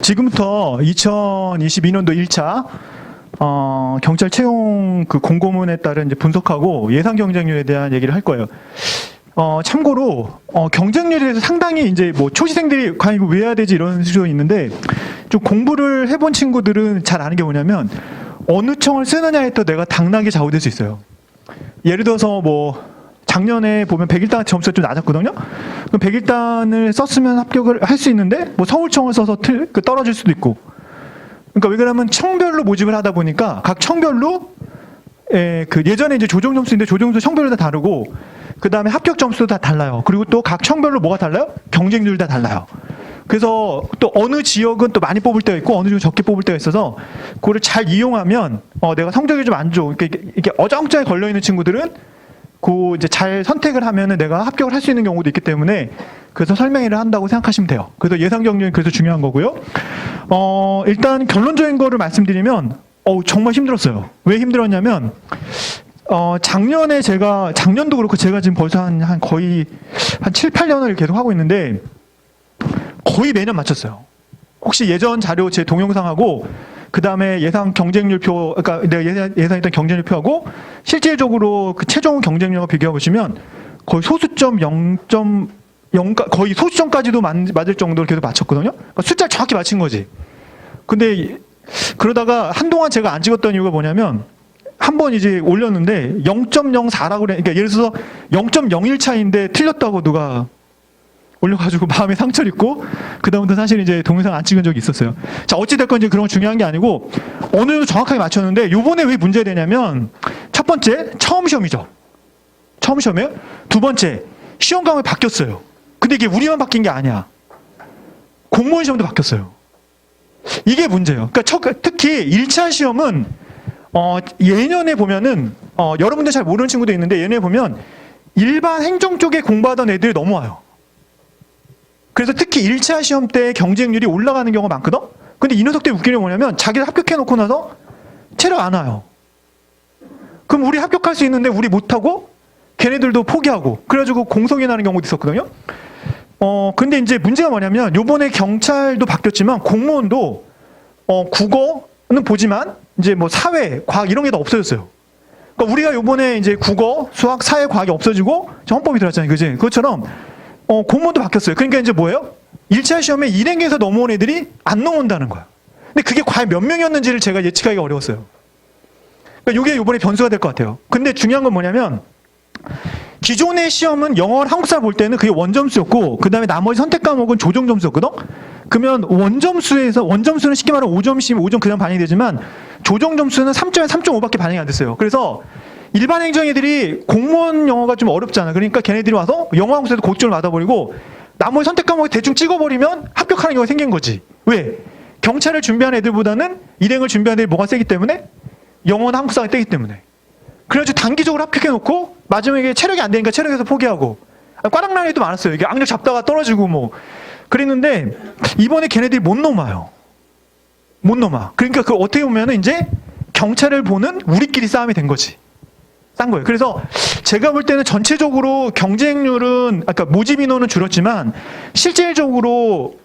지금부터 2022년도 1차 경찰 채용 그 공고문에 따른 이제 분석하고 예상 경쟁률에 대한 얘기를 할 거예요. 참고로 경쟁률에 대해서 상당히 이제 뭐 초시생들이 과연 이거 왜 해야 되지 이런 수도 있는데, 좀 공부를 해본 친구들은 잘 아는 게 뭐냐면 어느 청을 쓰느냐에 따라 내가 당락이 좌우될 수 있어요. 예를 들어서 뭐 작년에 보면 101단 점수가 좀 낮았거든요. 그럼 101단을 썼으면 합격을 할 수 있는데 뭐 서울청을 써서 떨어질 수도 있고. 그러니까 왜 그러냐면 청별로 모집을 하다 보니까 각 청별로 그 예전에 이제 조정 점수인데 조정 점수 청별로 다 다르고, 그 다음에 합격 점수도 다 달라요. 그리고 또 각 청별로 뭐가 달라요? 경쟁률 다 달라요. 그래서 또 어느 지역은 또 많이 뽑을 때가 있고 어느 지역은 적게 뽑을 때가 있어서 그거를 잘 이용하면 내가 성적이 좀 안 좋고 이렇게 어정쩡하게 걸려 있는 친구들은 그 이제 잘 선택을 하면은 내가 합격을 할 수 있는 경우도 있기 때문에, 그래서 설명회를 한다고 생각하시면 돼요. 그래서 예상 경쟁이 그래서 중요한 거고요. 일단 결론적인 거를 말씀드리면 정말 힘들었어요. 왜 힘들었냐면 작년도 그렇고 제가 지금 벌써 한 거의 한 7, 8년을 계속 하고 있는데 거의 매년 맞췄어요. 혹시 예전 자료 제 동영상하고 그 다음에 예상 경쟁률표, 그러니까 내가 예상했던 경쟁률표하고 실질적으로 그 최종 경쟁률과 비교해 보시면 거의 소수점 0.0, 거의 소수점까지도 맞을 정도로 계속 맞췄거든요. 그러니까 숫자를 정확히 맞힌 거지. 근데 그러다가 한동안 제가 안 찍었던 이유가 뭐냐면, 한 번 이제 올렸는데 0.04라고 그래. 그러니까 예를 들어서 0.01 차인데 틀렸다고 누가 올려가지고 마음에 상처를 입고 그다음부터 사실 이제 동영상 안 찍은 적이 있었어요. 자, 어찌됐건 이제 그런 건 중요한 게 아니고 어느 정도 정확하게 맞췄는데, 요번에 왜 문제가 되냐면, 첫 번째 처음 시험이죠. 처음 시험이에요. 두 번째 시험 과목이 바뀌었어요. 근데 이게 우리만 바뀐 게 아니야. 공무원 시험도 바뀌었어요. 이게 문제예요. 그러니까 특히 1차 시험은 예년에 보면은 여러분들 잘 모르는 친구도 있는데, 예년에 보면 일반 행정 쪽에 공부하던 애들이 넘어와요. 그래서 특히 1차 시험 때 경쟁률이 올라가는 경우가 많거든? 근데 이 녀석들이 웃기는 게 뭐냐면 자기를 합격해놓고 나서 체력 안 와요. 그럼 우리 합격할 수 있는데 우리 못하고 걔네들도 포기하고 그래가지고 공석이 나는 경우도 있었거든요. 근데 이제 문제가 뭐냐면 요번에 경찰도 바뀌었지만 공무원도 국어는 보지만 이제 뭐 사회, 과학 이런 게 다 없어졌어요. 그러니까 우리가 요번에 이제 국어, 수학, 사회, 과학이 없어지고 헌법이 들어왔잖아요. 그지? 그것처럼 공무원도 바뀌었어요. 그러니까 이제 뭐예요? 1차 시험에 일행에서 넘어온 애들이 안 넘어온다는 거야. 근데 그게 과연 몇 명이었는지를 제가 예측하기가 어려웠어요. 그러니까 이게 이번에 변수가 될 것 같아요. 근데 중요한 건 뭐냐면, 기존의 시험은 영어를 한국사 볼 때는 그게 원점수였고 그 다음에 나머지 선택 과목은 조정 점수였거든? 그러면 원점수는 쉽게 말하면 5점씩 5점 그냥 반영이 되지만 조정 점수는 3점에 3.5밖에 반영이 안 됐어요. 그래서 일반 행정 애들이 공무원 영어가 좀 어렵잖아. 그러니까 걔네들이 와서 영어 한국사에서 고점을 맞아버리고 나머지 선택 과목을 대충 찍어버리면 합격하는 경우가 생긴 거지. 왜? 경찰을 준비한 애들보다는 일행을 준비한 애들이 뭐가 세기 때문에? 영어나 한국사가 세기 때문에. 그래가지고 단기적으로 합격해놓고 마지막에 체력이 안 되니까 체력에서 포기하고 꽈락나는 애도 많았어요. 이게 악력 잡다가 떨어지고 뭐 그랬는데, 이번에 걔네들이 못 넘어요. 못 넘어. 그러니까 그 어떻게 보면은 이제 경찰을 보는 우리끼리 싸움이 된 거지. 딴 거예요. 그래서 제가 볼 때는 전체적으로 경쟁률은 아까 모집 인원은 줄었지만 실질적으로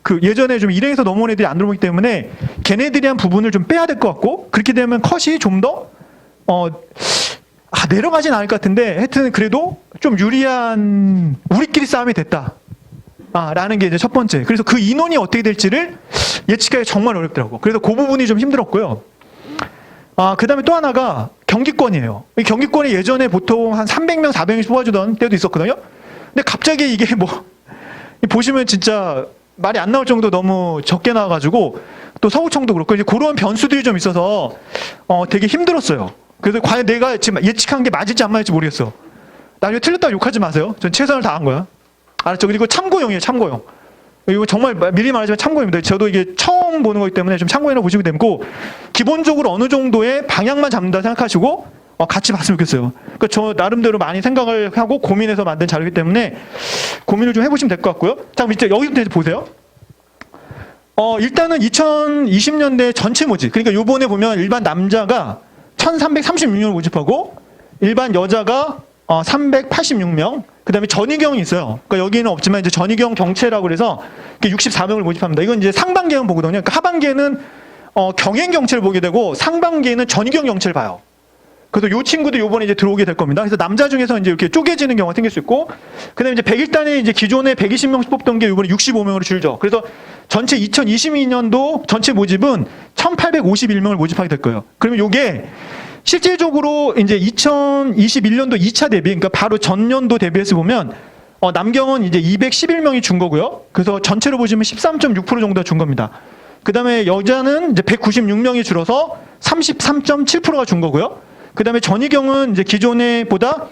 그 예전에 좀 일행에서 넘어온 애들이 안 들어오기 때문에 걔네들이 한 부분을 좀 빼야 될 것 같고, 그렇게 되면 컷이 좀 더 내려가진 않을 것 같은데 하여튼 그래도 좀 유리한 우리끼리 싸움이 됐다. 라는 게 이제 첫 번째. 그래서 그 인원이 어떻게 될지를 예측하기 정말 어렵더라고. 그래서 그 부분이 좀 힘들었고요. 그 다음에 또 하나가 경기권이에요. 이 경기권이 예전에 보통 한 300명, 400명씩 뽑아주던 때도 있었거든요. 근데 갑자기 이게 뭐, 보시면 진짜 말이 안 나올 정도 너무 적게 나와가지고, 또 서울청도 그렇고, 이제 그런 변수들이 좀 있어서, 되게 힘들었어요. 그래서 과연 내가 지금 예측한 게 맞을지 안 맞을지 모르겠어. 나중에 틀렸다고 욕하지 마세요. 전 최선을 다한 거야. 알았죠? 그리고 참고용이에요, 참고용. 이거 정말 미리 말하지만 참고입니다. 저도 이게 처음 보는 거기 때문에 좀 참고해서 보시면 되고, 기본적으로 어느 정도의 방향만 잡는다 생각하시고 같이 봤으면 좋겠어요. 그러니까 저 나름대로 많이 생각을 하고 고민해서 만든 자료이기 때문에 고민을 좀 해보시면 될 것 같고요. 자, 이제 여기부터 이제 보세요. 일단은 2020년대 전체 모집. 그러니까 요번에 보면 일반 남자가 1336명을 모집하고 일반 여자가 386명. 그다음에 전위경이 있어요. 그러니까 여기는 없지만 이제 전위경 경체라고 그래서 64명을 모집합니다. 이건 이제 상반기에는 보거든요. 그러니까 하반기에는 경행 경체를 보게 되고 상반기에는 전위경 경체를 봐요. 그래서 요 친구도 요번에 이제 들어오게 될 겁니다. 그래서 남자 중에서 이제 이렇게 쪼개지는 경우가 생길 수 있고, 그다음에 이제 100일단에 이제 기존에 120명씩 뽑던 게 요번에 65명으로 줄죠. 그래서 전체 2022년도 전체 모집은 1,851명을 모집하게 될 거예요. 그러면 요게 실질적으로 이제 2021년도 2차 대비, 그러니까 바로 전년도 대비해서 보면 남경은 이제 211명이 준 거고요. 그래서 전체로 보시면 13.6% 정도가 준 겁니다. 그다음에 여자는 이제 196명이 줄어서 33.7%가 준 거고요. 그다음에 전희경은 이제 기존에 보다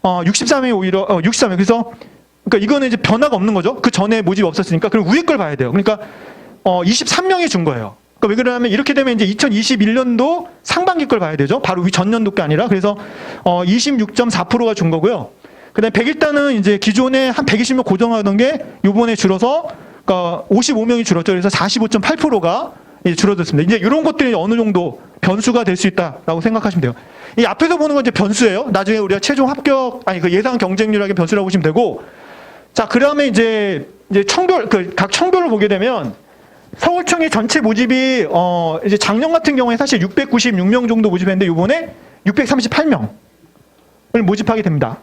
64명이 오히려 63명. 그래서 그러니까 이거는 이제 변화가 없는 거죠. 그 전에 모집이 없었으니까. 그럼 위에 걸 봐야 돼요. 그러니까 23명이 준 거예요. 그러니까 왜 그러냐면 이렇게 되면 이제 2021년도 상반기 걸 봐야 되죠. 바로 전년도 게 아니라. 그래서 26.4%가 준 거고요. 그다음에 100일단은 이제 기존에 한 120명 고정하던 게 요번에 줄어서 그러니까 55명이 줄었죠. 그래서 45.8%가 이제 줄어들었습니다. 이제 이런 것들이 어느 정도 변수가 될 수 있다라고 생각하시면 돼요. 이 앞에서 보는 건 이제 변수예요. 나중에 우리가 최종 합격, 그 예상 경쟁률하게 변수라고 보시면 되고, 자, 그 다음에 이제 청별, 각 청별을 보게 되면 서울청의 전체 모집이, 이제 작년 같은 경우에 사실 696명 정도 모집했는데 요번에 638명을 모집하게 됩니다.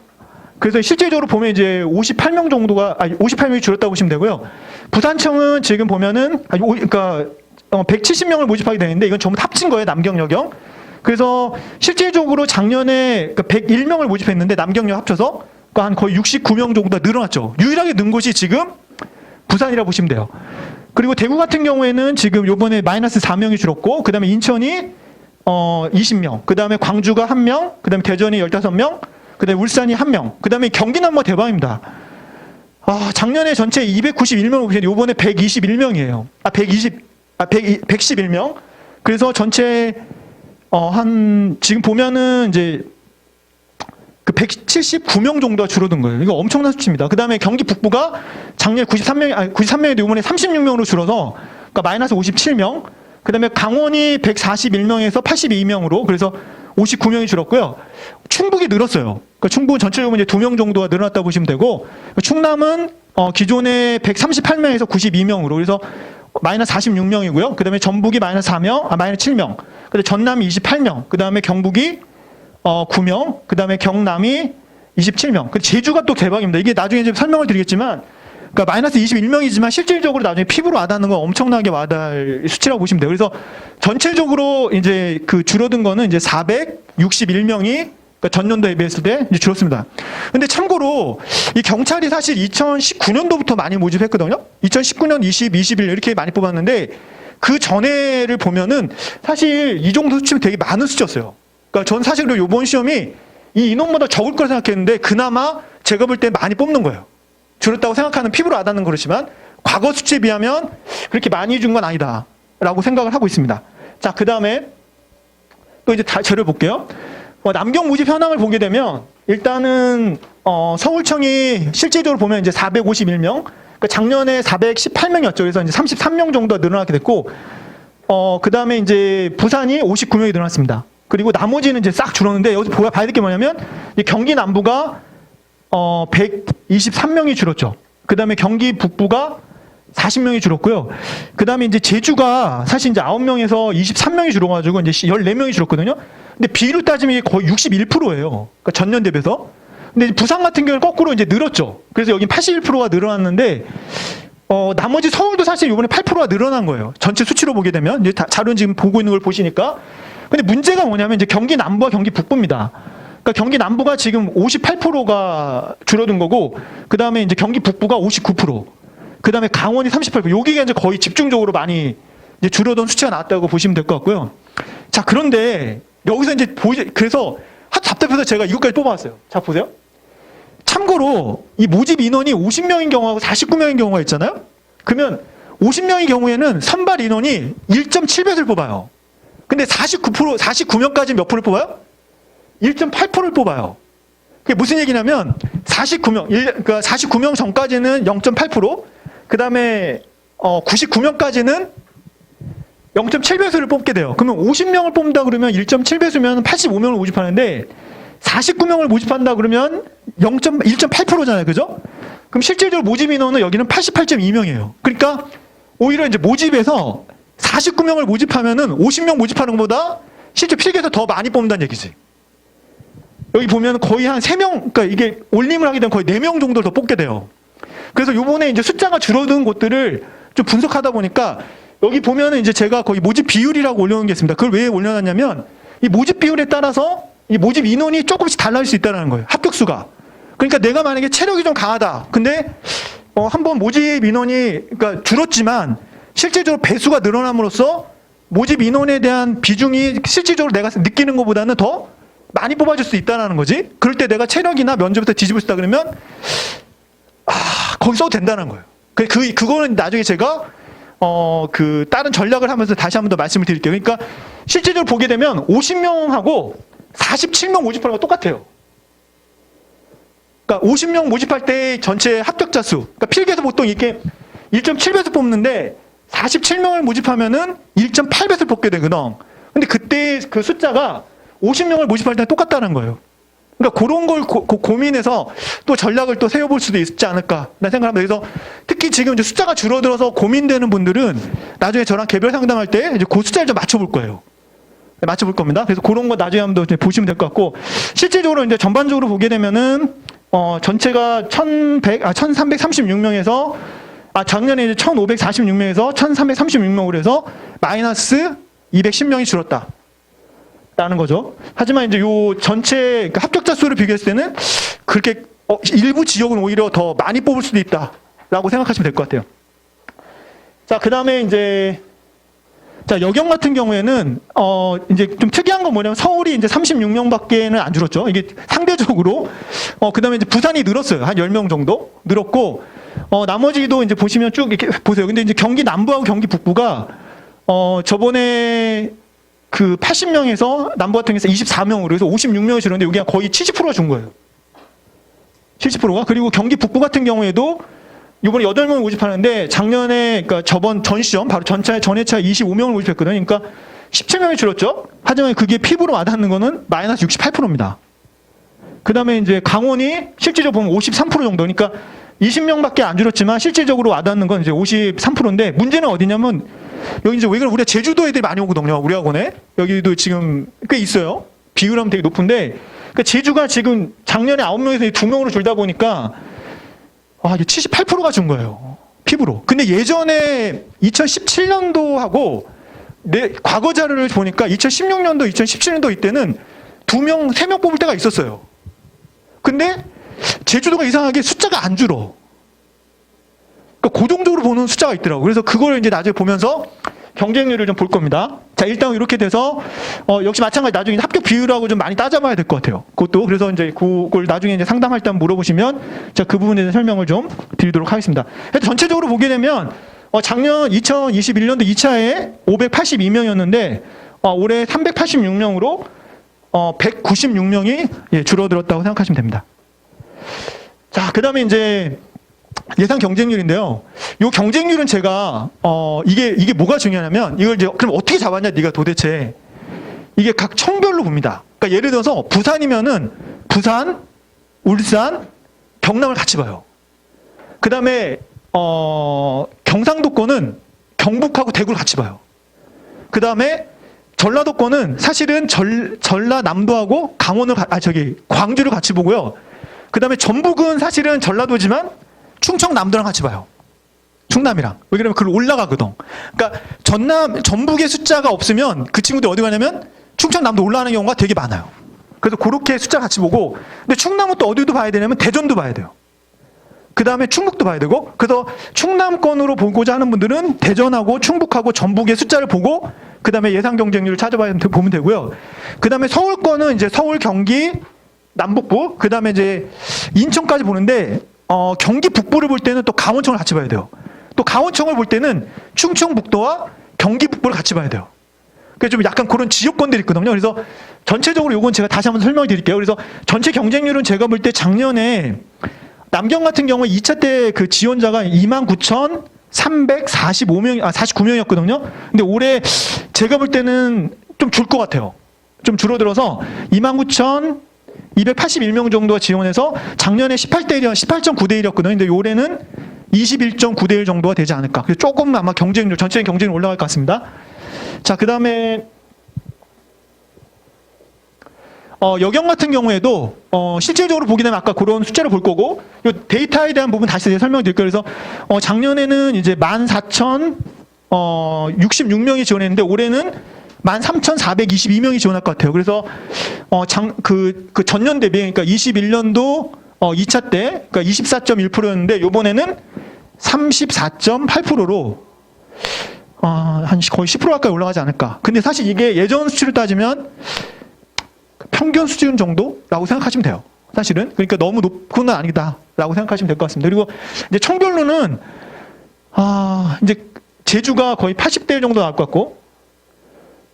그래서 실제적으로 보면 이제 58명 정도가, 58명이 줄었다고 보시면 되고요. 부산청은 지금 보면은, 그러니까 170명을 모집하게 되는데 이건 전부 합친 거예요. 남경여경. 그래서 실질적으로 작년에 101명을 모집했는데 남경여 합쳐서 한 거의 69명 정도가 늘어났죠. 유일하게 는 곳이 지금 부산이라고 보시면 돼요. 그리고 대구 같은 경우에는 지금 요번에 마이너스 4명이 줄었고, 그 다음에 인천이 20명, 그 다음에 광주가 1명, 그 다음에 대전이 15명, 그 다음에 울산이 1명, 그 다음에 경기는 뭐 대박입니다. 작년에 전체 291명을 보시는데 요번에 121명이에요. 111명. 그래서 전체 지금 보면은 이제 그 179명 정도가 줄어든 거예요. 이거 엄청난 수치입니다. 그 다음에 경기 북부가 작년에 93명인데 이번에 36명으로 줄어서 그러니까 마이너스 57명. 그 다음에 강원이 141명에서 82명으로 그래서 59명이 줄었고요. 충북이 늘었어요. 그러니까 충북은 전체적으로 이제 2명 정도가 늘어났다고 보시면 되고, 충남은 기존에 138명에서 92명으로 그래서 마이너스 46명이고요. 그 다음에 전북이 마이너스 4명, 마이너스 7명. 그 다음에 전남이 28명. 그 다음에 경북이 9명. 그 다음에 경남이 27명. 그 제주가 또 대박입니다. 이게 나중에 이제 설명을 드리겠지만, 그러니까 마이너스 21명이지만 실질적으로 나중에 피부로 와닿는 건 엄청나게 와닿을 수치라고 보시면 돼요. 그래서 전체적으로 이제 그 줄어든 거는 이제 461명이 그러니까 전년도에 비했을 때 이제 줄었습니다. 근데 참고로 이 경찰이 사실 2019년도부터 많이 모집했거든요. 2019년 20, 21 이렇게 많이 뽑았는데 그 전에를 보면은 사실 이 정도 수치면 되게 많은 수치였어요. 그러니까 전 사실 이번 시험이 이 인원보다 적을 거라 생각했는데 그나마 제가 볼 때 많이 뽑는 거예요. 줄었다고 생각하는 피부로 와닿는 그렇지만 과거 수치에 비하면 그렇게 많이 준 건 아니다라고 생각을 하고 있습니다. 자, 그 다음에 또 이제 자료 볼게요. 남경 모집 현황을 보게 되면 일단은 서울청이 실질적으로 보면 이제 451명, 그러니까 작년에 418명이었죠. 그래서 이제 33명 정도 늘어나게 됐고, 그 다음에 이제 부산이 59명이 늘어났습니다. 그리고 나머지는 이제 싹 줄었는데 여기서 봐야 될 게 뭐냐면 경기 남부가 123명이 줄었죠. 그 다음에 경기 북부가 40명이 줄었고요. 그 다음에 이제 제주가 사실 이제 9명에서 23명이 줄어가지고 이제 14명이 줄었거든요. 근데 비율로 따지면 이게 거의 61%예요. 그러니까 전년 대비해서. 근데 부산 같은 경우는 거꾸로 이제 늘었죠. 그래서 여기 81%가 늘어났는데, 나머지 서울도 사실 이번에 8%가 늘어난 거예요. 전체 수치로 보게 되면. 이제 자료는 지금 보고 있는 걸 보시니까. 근데 문제가 뭐냐면 이제 경기 남부와 경기 북부입니다. 그러니까 경기 남부가 지금 58%가 줄어든 거고, 그 다음에 이제 경기 북부가 59%, 그 다음에 강원이 38%. 여기가 이제 거의 집중적으로 많이 이제 줄어든 수치가 나왔다고 보시면 될 것 같고요. 자, 그런데 여기서 이제 그래서 답답해서 제가 이것까지 뽑아왔어요. 자, 보세요. 참고로 이 모집 인원이 50명인 경우하고 49명인 경우가 있잖아요. 그러면 50명의 경우에는 선발 인원이 1.7배를 뽑아요. 근데 49명까지 몇 프로를 뽑아요? 1.8%를 뽑아요. 그게 무슨 얘기냐면 49명, 그러니까 49명 전까지는 0.8%, 그 다음에 99명까지는 0.7배수를 뽑게 돼요. 그러면 50명을 뽑는다 그러면 1.7배수면 85명을 모집하는데 49명을 모집한다 그러면 1.8%잖아요. 그죠? 그럼 실질적으로 모집 인원은 여기는 88.2명이에요. 그러니까 오히려 이제 모집에서 49명을 모집하면은 50명 모집하는 것보다 실제 필기에서 더 많이 뽑는다는 얘기지. 여기 보면 거의 한 3명, 그러니까 이게 올림을 하게 되면 거의 4명 정도를 더 뽑게 돼요. 그래서 요번에 이제 숫자가 줄어든 곳들을 좀 분석하다 보니까 여기 보면은 이제 제가 거의 모집 비율이라고 올려놓은 게 있습니다. 그걸 왜 올려놨냐면 이 모집 비율에 따라서 이 모집 인원이 조금씩 달라질 수 있다는 거예요. 합격수가. 그러니까 내가 만약에 체력이 좀 강하다. 근데 한번 모집 인원이 그러니까 줄었지만 실질적으로 배수가 늘어남으로써 모집 인원에 대한 비중이 실질적으로 내가 느끼는 것보다는 더 많이 뽑아줄 수 있다는 거지. 그럴 때 내가 체력이나 면접부터 뒤집을 수 있다 그러면 거기 써도 된다는 거예요. 그거는 나중에 제가 그 다른 전략을 하면서 다시 한 번 더 말씀을 드릴게요. 그러니까 실질적으로 보게 되면 50명하고 47명 모집하는 거 똑같아요. 그러니까 50명 모집할 때 전체 합격자 수, 그러니까 필기에서 보통 이렇게 1.7배수 뽑는데 47명을 모집하면은 1.8배수를 뽑게 되거든. 근데 그때 그 숫자가 50명을 모집할 때는 똑같다는 거예요. 그러니까 그런 걸 고민해서 또 전략을 또 세워볼 수도 있지 않을까 라는 생각을 합니다. 그래서 특히 지금 이제 숫자가 줄어들어서 고민되는 분들은 나중에 저랑 개별 상담할 때 이제 그 숫자를 좀 맞춰볼 거예요. 맞춰볼 겁니다. 그래서 그런 거 나중에 한번 더 보시면 될 것 같고, 실질적으로 이제 전반적으로 보게 되면은 전체가 1336명에서 작년에 이제 1546명에서 1336명으로 해서 마이너스 210명이 줄었다. 라는 거죠. 하지만 이제 요 전체 합격자 수를 비교했을 때는 그렇게 일부 지역은 오히려 더 많이 뽑을 수도 있다라고 생각하시면 될 것 같아요. 자, 그 다음에 이제 여경 같은 경우에는 이제 좀 특이한 건 뭐냐면 서울이 이제 36명밖에는 안 줄었죠. 이게 상대적으로 그 다음에 이제 부산이 늘었어요. 한 10명 정도 늘었고 나머지도 이제 보시면 쭉 이렇게 보세요. 근데 이제 경기 남부하고 경기 북부가 저번에 그 80명에서 남부 같은 경우에서 24명으로 해서 56명이 줄었는데 여기가 거의 70%가 준 거예요. 70%가. 그리고 경기 북부 같은 경우에도 이번에 8명을 모집하는데 작년에 그러니까 전 시점 바로 전회차 25명을 모집했거든요. 그러니까 17명이 줄었죠. 하지만 그게 피부로 와닿는 거는 마이너스 68%입니다. 그 다음에 이제 강원이 실질적으로 보면 53% 정도. 그러니까 20명밖에 안 줄었지만 실질적으로 와닿는 건 이제 53%인데 문제는 어디냐면 여기 이제 왜 그래? 우리가 제주도 애들이 많이 오거든요. 우리 학원에. 여기도 지금 꽤 있어요. 비율하면 되게 높은데 그러니까 제주가 지금 작년에 9명에서 2명으로 줄다 보니까 이게 78%가 준 거예요. 피부로. 근데 예전에 2017년도하고 과거 자료를 보니까 2016년도, 2017년도 이때는 2명, 3명 뽑을 때가 있었어요. 근데 제주도가 이상하게 숫자가 안 줄어. 그러니까 고정적으로 보는 숫자가 있더라고요. 그래서 그걸 이제 나중에 보면서 경쟁률을 좀 볼 겁니다. 자, 일단 이렇게 돼서 역시 마찬가지 나중에 합격 비율하고 좀 많이 따져봐야 될 것 같아요. 그것도 그래서 이제 그걸 나중에 이제 상담할 때 한번 물어보시면 제가 그 부분에 대해서 설명을 좀 드리도록 하겠습니다. 하여튼 전체적으로 보게 되면 작년 2021년도 2차에 582명이었는데 올해 386명으로 196명이 줄어들었다고 생각하시면 됩니다. 자, 그 다음에 이제 예상 경쟁률인데요. 이 경쟁률은 제가 이게 뭐가 중요하냐면 이걸 이제 그럼 어떻게 잡았냐 네가 도대체 이게 각 청별로 봅니다. 그러니까 예를 들어서 부산이면은 부산, 울산, 경남을 같이 봐요. 그 다음에 경상도권은 경북하고 대구를 같이 봐요. 그 다음에 전라도권은 사실은 전라남도하고 강원을 광주를 같이 보고요. 그 다음에 전북은 사실은 전라도지만 충청남도랑 같이 봐요. 충남이랑. 왜 그러면 그걸 올라가거든. 그러니까 전북의 숫자가 없으면 그 친구들이 어디 가냐면 충청남도 올라가는 경우가 되게 많아요. 그래서 그렇게 숫자 같이 보고, 근데 충남은 또 어디도 봐야 되냐면 대전도 봐야 돼요. 그 다음에 충북도 봐야 되고, 그래서 충남권으로 보고자 하는 분들은 대전하고 충북하고 전북의 숫자를 보고, 그 다음에 예상 경쟁률을 보면 되고요. 그 다음에 서울권은 이제 서울, 경기, 남북부, 그 다음에 이제 인천까지 보는데, 경기 북부를 볼 때는 또 강원청을 같이 봐야 돼요. 또 강원청을 볼 때는 충청북도와 경기 북부를 같이 봐야 돼요. 그래서 좀 약간 그런 지역권들이 있거든요. 그래서 전체적으로 이건 제가 다시 한번 설명을 드릴게요. 그래서 전체 경쟁률은 제가 볼 때 작년에 남경 같은 경우에 2차 때 그 지원자가 49명이었거든요. 근데 올해 제가 볼 때는 좀 줄 것 같아요. 좀 줄어들어서 29,200 281명 정도가 지원해서 작년에 18.9대 1이었거든요. 근데 올해는 21.9대 1 정도가 되지 않을까. 그래서 조금 아마 경쟁률, 전체적인 경쟁률 올라갈 것 같습니다. 자, 그 다음에 여경 같은 경우에도 실질적으로 보게 되면 아까 그런 숫자를 볼 거고, 이 데이터에 대한 부분 다시 설명드릴 거예요. 그래서 작년에는 이제 14,066명이 지원했는데 올해는 13,422명이 지원할 것 같아요. 그래서 그 전년 대비, 그러니까 21년도 2차 때 그러니까 24.1%였는데 이번에는 34.8%로 한 거의 10% 가까이 올라가지 않을까. 근데 사실 이게 예전 수치를 따지면 평균 수준 정도라고 생각하시면 돼요. 사실은. 그러니까 너무 높은 건 아니다라고 생각하시면 될 것 같습니다. 그리고 이제 청별로는 이제 제주가 거의 80대 1 정도 나올 것 같고,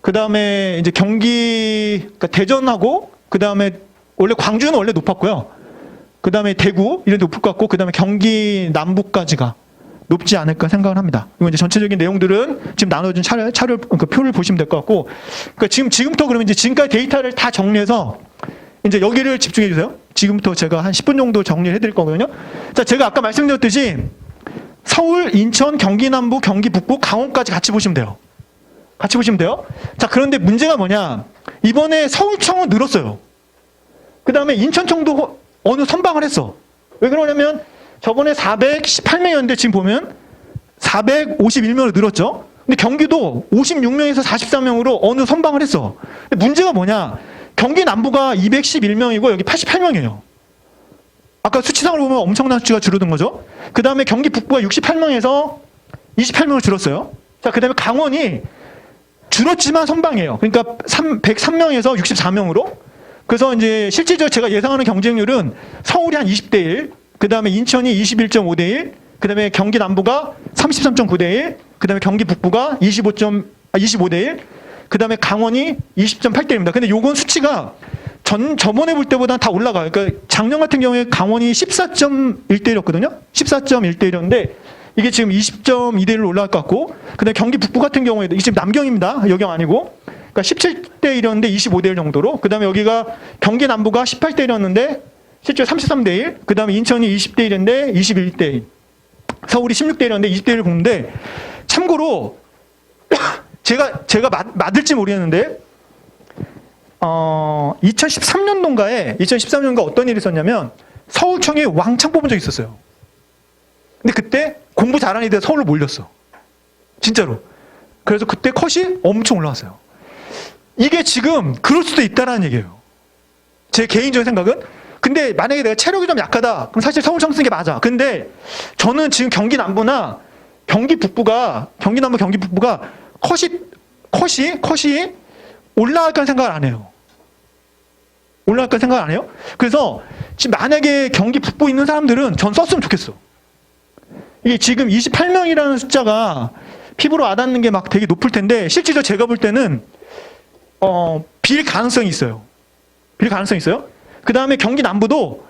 그 다음에 이제 경기, 그러니까 대전하고, 그 다음에 원래 광주는 원래 높았고요. 그 다음에 대구 이런 데 높을 것 같고, 그 다음에 경기 남부까지가 높지 않을까 생각을 합니다. 이거 이제 전체적인 내용들은 지금 나눠준 그 표를 보시면 될 것 같고, 그러니까 지금부터 그러면 이제 지금까지 데이터를 다 정리해서 이제 여기를 집중해 주세요. 지금부터 제가 한 10분 정도 정리를 해드릴 거거든요. 자, 제가 아까 말씀드렸듯이 서울, 인천, 경기 남부, 경기 북부, 강원까지 같이 보시면 돼요. 같이 보시면 돼요. 자, 그런데 문제가 뭐냐? 이번에 서울청은 늘었어요. 그 다음에 인천청도 어느 선방을 했어. 왜 그러냐면 저번에 418명이었는데 지금 보면 451명으로 늘었죠. 근데 경기도 56명에서 43명으로 어느 선방을 했어. 근데 문제가 뭐냐? 경기 남부가 211명이고 여기 88명이에요. 아까 수치상으로 보면 엄청난 수치가 줄어든 거죠. 그 다음에 경기 북부가 68명에서 28명을 줄었어요. 자, 그 다음에 강원이 줄었지만 선방이에요. 그러니까 103명에서 64명으로. 그래서 이제 실질적으로 제가 예상하는 경쟁률은 서울이 한 20대 1, 그 다음에 인천이 21.5대 1, 그 다음에 경기 남부가 33.9대 1, 그 다음에 경기 북부가 25대 1, 그 다음에 강원이 20.8대 1입니다. 근데 요건 수치가 저번에 볼 때보다 다 올라가요. 그러니까 작년 같은 경우에 강원이 14.1대 1이었거든요. 14.1대 1이었는데 이게 지금 20.2대 1로 올라갈 것 같고, 그 다음에 경기 북부 같은 경우에도, 이게 지금 남경입니다. 여경 아니고. 그러니까 17대 1이었는데 25대 1 정도로. 그 다음에 여기가 경기 남부가 18대 1이었는데 실제 33대 1. 그 다음에 인천이 20대 1인데 21대 1. 서울이 16대 1이었는데 20대 1을 보는데, 참고로 제가 맞을지 모르겠는데 2013년도인가 어떤 일이 있었냐면 서울청이 왕창 뽑은 적이 있었어요. 근데 그때 공부 잘하는 애들 서울로 몰렸어. 진짜로. 그래서 그때 컷이 엄청 올라왔어요. 이게 지금 그럴 수도 있다라는 얘기예요. 제 개인적인 생각은. 근데 만약에 내가 체력이 좀 약하다, 그럼 사실 서울청 쓰는 게 맞아. 근데 저는 지금 경기 남부나 경기 북부가, 경기 남부, 경기 북부가 컷이 올라갈 거란 생각을 안 해요. 올라갈 거란 생각을 안 해요. 그래서 지금 만약에 경기 북부 있는 사람들은 전 썼으면 좋겠어. 이게 지금 28명이라는 숫자가 피부로 와닿는 게 막 되게 높을 텐데, 실제로 제가 볼 때는 빌 가능성이 있어요. 빌 가능성이 있어요. 그 다음에 경기 남부도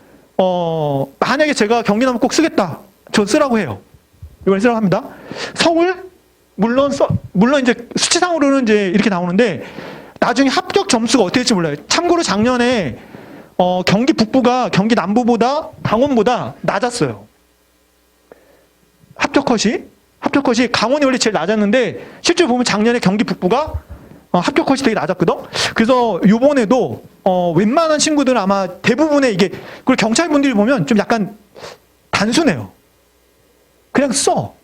만약에 제가 경기 남부 꼭 쓰겠다, 저 쓰라고 해요. 이번에 쓰라고 합니다. 서울 물론 이제 수치상으로는 이제 이렇게 나오는데 나중에 합격 점수가 어떻게 될지 몰라요. 참고로 작년에 경기 북부가 경기 남부보다 강원보다 낮았어요. 합격 컷이 강원이 원래 제일 낮았는데 실제로 보면 작년에 경기 북부가 합격 컷이 되게 낮았거든. 그래서 이번에도 웬만한 친구들은 아마 대부분의 이게, 그리고 경찰분들이 보면 좀 약간 단순해요. 그냥 써.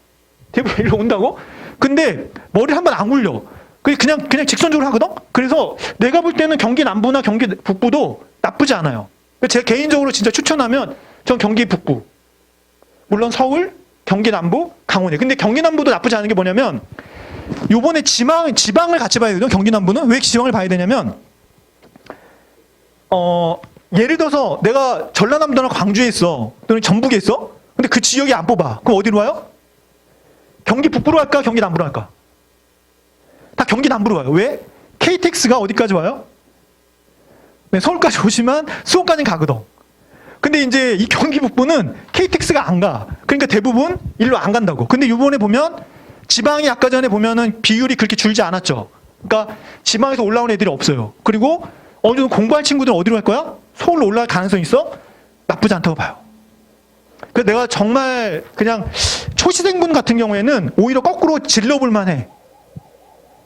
대부분 이리 온다고. 근데 머리를 한번 안 굴려. 그냥 직선적으로 하거든. 그래서 내가 볼 때는 경기 남부나 경기 북부도 나쁘지 않아요. 제가 개인적으로 진짜 추천하면 전 경기 북부. 물론 서울, 경기 남부, 강원이. 근데 경기 남부도 나쁘지 않은 게 뭐냐면 요번에 지방을 같이 봐야 되거든요. 경기 남부는. 왜 지방을 봐야 되냐면 예를 들어서 내가 전라남도나 광주에 있어. 또는 전북에 있어. 근데 그 지역이 안 뽑아. 그럼 어디로 와요? 경기 북부로 갈까? 경기 남부로 갈까? 다 경기 남부로 와요. 왜? KTX가 어디까지 와요? 네, 서울까지 오시면 수원까지 가거든. 근데 이제 이 경기 북부는 KTX가 안 가. 그러니까 대부분 일로 안 간다고. 근데 이번에 보면 지방이 아까 전에 보면은 비율이 그렇게 줄지 않았죠. 그러니까 지방에서 올라온 애들이 없어요. 그리고 어느 정도 공부할 친구들은 어디로 갈 거야? 서울로 올라갈 가능성이 있어? 나쁘지 않다고 봐요. 그래서 내가 정말 그냥 초시생분 같은 경우에는 오히려 거꾸로 질러볼만 해.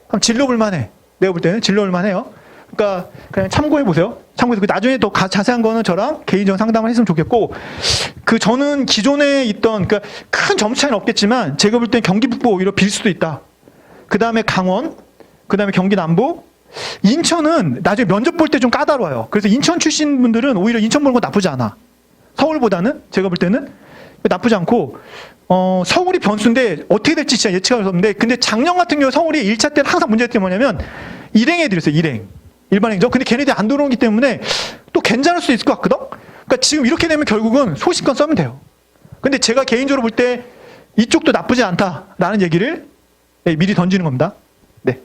그럼 질러볼만 해. 내가 볼 때는 질러볼만 해요. 그러니까 그냥 참고해보세요. 참고해서 나중에 더 자세한 거는 저랑 개인적인 상담을 했으면 좋겠고, 저는 기존에 있던, 그러니까 큰 점수 차이는 없겠지만 제가 볼 땐 경기 북부 오히려 빌 수도 있다. 그 다음에 강원, 그 다음에 경기 남부, 인천은 나중에 면접 볼 때 좀 까다로워요. 그래서 인천 출신 분들은 오히려 인천 보는 거 나쁘지 않아. 서울보다는 제가 볼 때는 나쁘지 않고, 서울이 변수인데 어떻게 될지 진짜 예측할 수 없는데, 근데 작년 같은 경우 서울이 1차 때는 항상 문제였던 게 뭐냐면 일행에 들였어요. 일반행정. 근데 걔네들이 안 들어오기 때문에 또 괜찮을 수도 있을 것 같거든. 그러니까 지금 이렇게 되면 결국은 소신껏 써면 돼요. 근데 제가 개인적으로 볼 때 이쪽도 나쁘지 않다라는 얘기를 미리 던지는 겁니다. 네.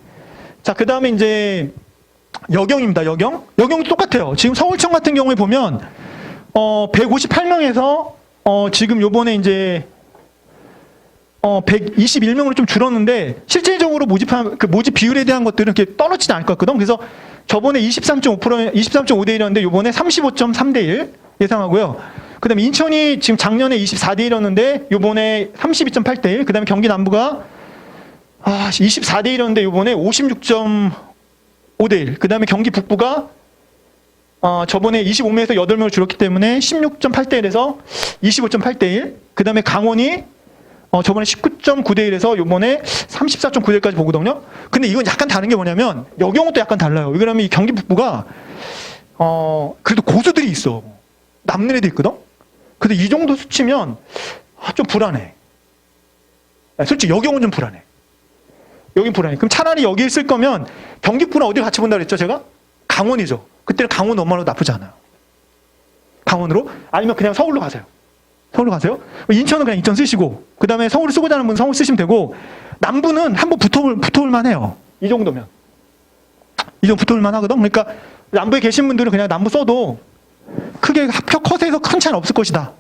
자, 그 다음에 이제 여경입니다. 여경도 똑같아요. 지금 서울청 같은 경우에 보면 158명에서 지금 요번에 이제 121명으로 좀 줄었는데, 실질적으로 모집 비율에 대한 것들은 이렇게 떨어지지 않을 것 같거든. 그래서 저번에 23.5대 1이었는데 요번에 35.3대 1 예상하고요. 그 다음에 인천이 지금 작년에 24대 1이었는데 요번에 32.8대 1. 그 다음에 경기 남부가 24대 1이었는데 요번에 56.5대 1. 그 다음에 경기 북부가 저번에 25명에서 8명을 줄었기 때문에 16.8대 1에서 25.8대 1. 그 다음에 강원이 저번에 19.9대 1에서 요번에 34.9대 1까지 보거든요. 근데 이건 약간 다른 게 뭐냐면 여경우도 약간 달라요. 왜냐면 이 경기 북부가 그래도 고수들이 있어. 남는 애들 있거든. 근데 이 정도 수치면 좀 불안해. 솔직히 여경우는 좀 불안해. 여긴 불안해. 그럼 차라리 여기 있을 거면 경기북부는 어디 같이 본다 그랬죠, 제가? 강원이죠. 그때는 강원 너무나도 나쁘지 않아요. 강원으로? 아니면 그냥 서울로 가세요. 서울로 가세요. 인천은 그냥 인천 쓰시고, 그 다음에 서울을 쓰고자 하는 분은 서울 쓰시면 되고, 남부는 한번 붙어올만 해요. 이 정도면. 이 정도 붙어올만 하거든. 그러니까 남부에 계신 분들은 그냥 남부 써도 크게 합격 컷에서 큰 차이는 없을 것이다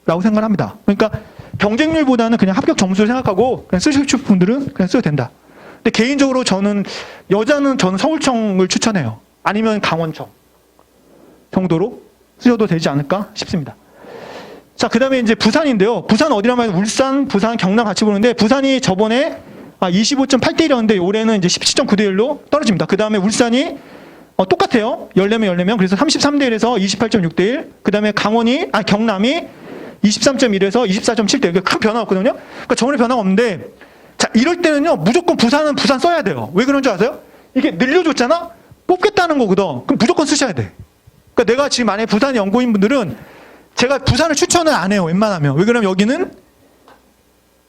라고 생각을 합니다. 그러니까 경쟁률보다는 그냥 합격 점수를 생각하고 그냥 쓰실 분들은 그냥 써도 된다. 근데 개인적으로 저는 저는 서울청을 추천해요. 아니면 강원청 정도로 쓰셔도 되지 않을까 싶습니다. 자, 그 다음에 이제 부산인데요. 부산 어디라면 울산, 부산, 경남 같이 보는데, 부산이 저번에 25.8대 1이었는데 올해는 이제 17.9대 1로 떨어집니다. 그 다음에 울산이 똑같아요. 14명. 그래서 33대 1에서 28.6대 1. 그 다음에 경남이 23.1에서 24.7대 1. 큰 변화가 없거든요. 그러니까 저번에 변화가 없는데, 자, 이럴 때는요, 무조건 부산은 부산 써야 돼요. 왜 그런 줄 아세요? 이게 늘려줬잖아? 뽑겠다는 거거든. 그럼 무조건 쓰셔야 돼. 그러니까 내가 지금 만약에 부산 연구인 분들은 제가 부산을 추천을 안 해요. 웬만하면. 왜 그러냐면 여기는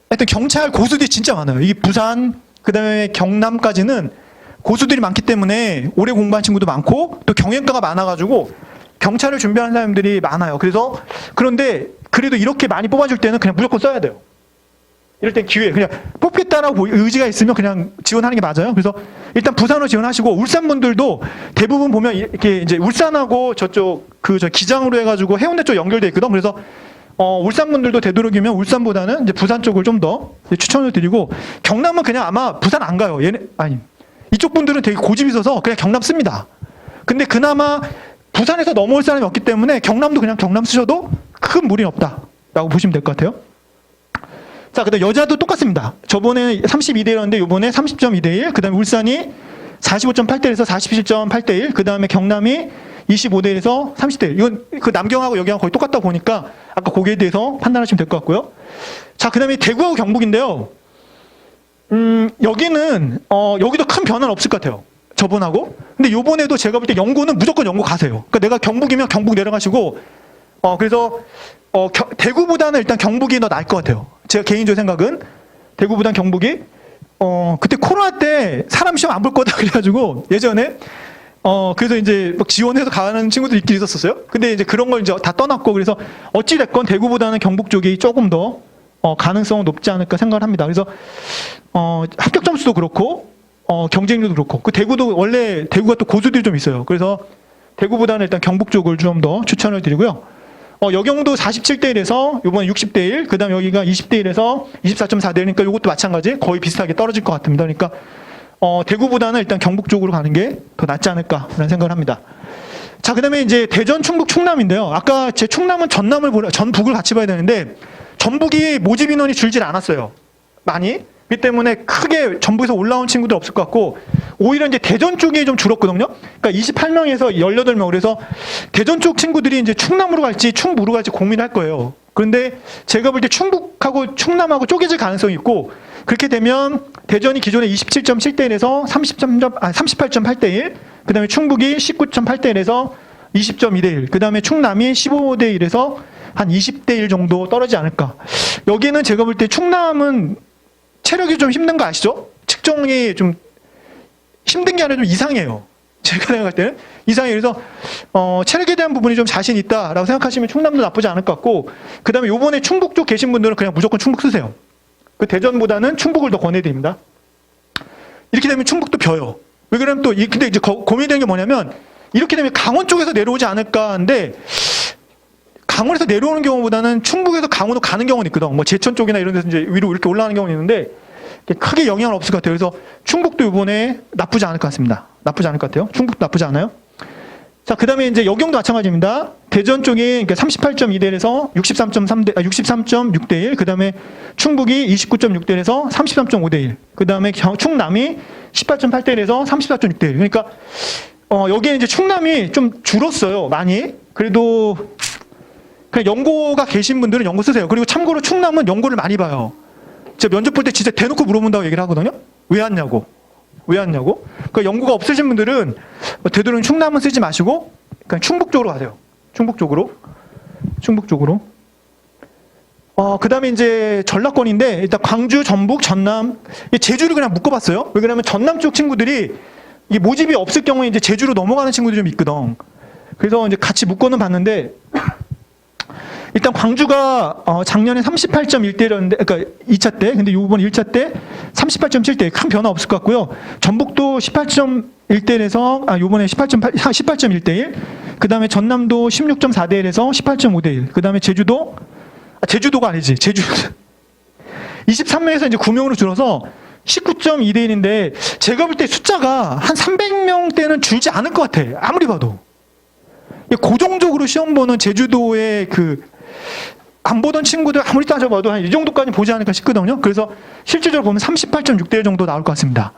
하여튼 경찰 고수들이 진짜 많아요. 이 부산, 그 다음에 경남까지는 고수들이 많기 때문에 오래 공부한 친구도 많고 또 경영과가 많아가지고 경찰을 준비하는 사람들이 많아요. 그런데 그래도 이렇게 많이 뽑아줄 때는 그냥 무조건 써야 돼요. 이럴 땐 기회, 그냥 뽑겠다라고 의지가 있으면 그냥 지원하는 게 맞아요. 그래서 일단 부산으로 지원하시고, 울산 분들도 대부분 보면 이렇게 이제 울산하고 저쪽 기장으로 해가지고 해운대 쪽 연결돼 있거든. 그래서 울산 분들도 되도록이면 울산보다는 이제 부산 쪽을 좀 더 추천을 드리고, 경남은 그냥 아마 부산 안 가요. 이쪽 분들은 되게 고집이 있어서 그냥 경남 씁니다. 근데 그나마 부산에서 넘어올 사람이 없기 때문에 경남도 그냥 경남 쓰셔도 큰 무리는 없다라고 보시면 될 것 같아요. 자, 그 다음 여자도 똑같습니다. 저번에 32대 1이었는데 요번에 30.2대 1. 그 다음에 울산이 45.8대 1에서 47.8대 1. 그 다음에 경남이 25대 1에서 30대 1. 이건 그 남경하고 여기하고 거의 똑같다고 보니까 아까 거기에 대해서 판단하시면 될 것 같고요. 자, 그 다음에 대구하고 경북인데요. 여기는 여기도 큰 변화는 없을 것 같아요. 저번하고. 근데 요번에도 제가 볼 때 영구는 무조건 영구 가세요. 그러니까 내가 경북이면 경북 내려가시고, 그래서 대구보다는 일단 경북이 더 나을 것 같아요. 제가 개인적인 생각은 대구보단 경북이 그때 코로나 때 사람 시험 안 볼 거다 그래가지고 예전에 그래서 이제 막 지원해서 가는 친구들 있긴 있었어요. 근데 이제 그런 걸 이제 다 떠났고, 그래서 어찌 됐건 대구보다는 경북 쪽이 조금 더 가능성은 높지 않을까 생각을 합니다. 그래서 합격 점수도 그렇고 경쟁률도 그렇고, 그 대구도 원래 대구가 또 고수들이 좀 있어요. 그래서 대구보다는 일단 경북 쪽을 좀 더 추천을 드리고요. 여경도 47대 1에서 요번에 60대 1, 그 다음 여기가 20대 1에서 24.4대 1이니까 이것도 마찬가지 거의 비슷하게 떨어질 것 같습니다. 그러니까 대구보다는 일단 경북 쪽으로 가는 게 더 낫지 않을까라는 생각을 합니다. 자, 그다음에 이제 대전, 충북, 충남인데요. 아까 제 충남은 전북을 같이 봐야 되는데 전북이 모집 인원이 줄질 않았어요. 많이. 그 때문에 크게 전북에서 올라온 친구들 없을 것 같고 오히려 이제 대전 쪽이 좀 줄었거든요. 그러니까 28명에서 18명. 그래서 대전 쪽 친구들이 이제 충남으로 갈지 충무로 갈지 고민할 거예요. 그런데 제가 볼 때 충북하고 충남하고 쪼개질 가능성이 있고 그렇게 되면 대전이 기존에 27.7대 1에서 38.8대 1, 그 다음에 충북이 19.8대 1에서 20.2대 1, 그 다음에 충남이 15대 1에서 한 20대 1 정도 떨어지지 않을까. 여기는 제가 볼 때 충남은 체력이 좀 힘든 거 아시죠? 측정이 좀 힘든 게 아니라 좀 이상해요. 제가 생각할 때는 이상해요. 그래서 체력에 대한 부분이 좀 자신 있다라고 생각하시면 충남도 나쁘지 않을 것 같고 그 다음에 요번에 충북 쪽 계신 분들은 그냥 무조건 충북 쓰세요. 그 대전보다는 충북을 더 권해드립니다. 이렇게 되면 충북도 벼요. 왜 그러면 또 근데 이제 고민되는 게 뭐냐면 이렇게 되면 강원 쪽에서 내려오지 않을까 하는데 강원에서 내려오는 경우보다는 충북에서 강원으로 가는 경우는 있거든. 뭐 제천 쪽이나 이런 데서 이제 위로 이렇게 올라가는 경우는 있는데 크게 영향은 없을 것 같아요. 그래서 충북도 이번에 나쁘지 않을 것 같습니다. 나쁘지 않을 것 같아요. 충북도 나쁘지 않아요. 자, 그 다음에 이제 여경도 마찬가지입니다. 대전 쪽이 38.2대 1에서 63.6대 1, 그 다음에 충북이 29.6대 1에서 33.5대 1, 그 다음에 충남이 18.8대 1에서 34.6대 1. 그러니까 여기에 이제 충남이 좀 줄었어요. 많이. 그래도 그냥 연고가 계신 분들은 연고 쓰세요. 그리고 참고로 충남은 연고를 많이 봐요. 제가 면접 볼 때 진짜 대놓고 물어본다고 얘기를 하거든요. 왜 왔냐고. 왜 왔냐고. 그러니까 연고가 없으신 분들은 되도록 충남은 쓰지 마시고 그냥 충북 쪽으로 가세요. 충북 쪽으로. 그 다음에 이제 전라권인데 일단 광주, 전북, 전남, 제주를 그냥 묶어봤어요. 왜 그러냐면 전남 쪽 친구들이 이게 모집이 없을 경우에 이제 제주로 넘어가는 친구들이 좀 있거든. 그래서 이제 같이 묶어는 봤는데 일단 광주가 작년에 38.1대였는데, 그러니까 2차 때, 근데 이번 1차 때 38.7대, 큰 변화 없을 것 같고요. 전북도 18.1대에서, 요번에 18.1대 1, 그 다음에 전남도 16.4대 1에서 18.5대 1, 그 다음에 제주도가 아니지, 제주. 23명에서 이제 9명으로 줄어서 19.2대 1인데, 제가 볼 때 숫자가 한 300명대는 줄지 않을 것 같아. 아무리 봐도. 고정적으로 시험 보는 제주도의 안 보던 친구들 아무리 따져봐도 한 이 정도까지 보지 않을까 싶거든요. 그래서 실질적으로 보면 38.6대 1 정도 나올 것 같습니다.